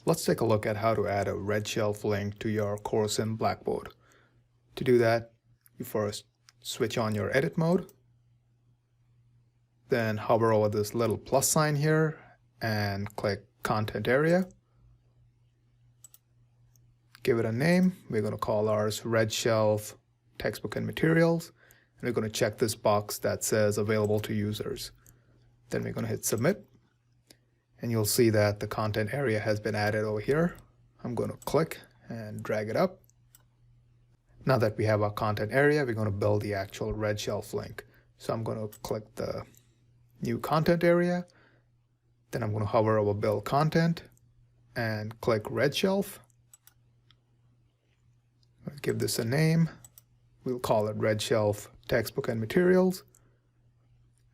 Let's take a look at how to add a RedShelf link to your course in Blackboard. To do that, you first switch on your edit mode, then hover over this little plus sign here and click Content Area. Give it a name. We're going to call ours RedShelf Textbook and Materials, and we're going to check this box that says Available to Users. Then we're going to hit Submit, and you'll see that the content area has been added over here. I'm going to click and drag it up. Now that we have our content area, we're going to build the actual RedShelf link. So I'm going to click the new content area, then I'm going to hover over Build Content and click RedShelf. I'll give this a name. We'll call it RedShelf Textbook and Materials.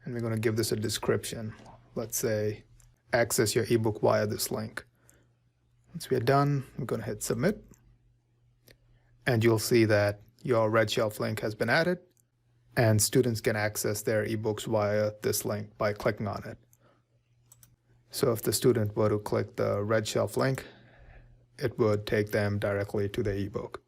And we're going to give this a description. Let's say, access your ebook via this link. Once we are done, we're going to hit Submit. And you'll see that your RedShelf link has been added, and students can access their ebooks via this link by clicking on it. So if the student were to click the RedShelf link, it would take them directly to the ebook.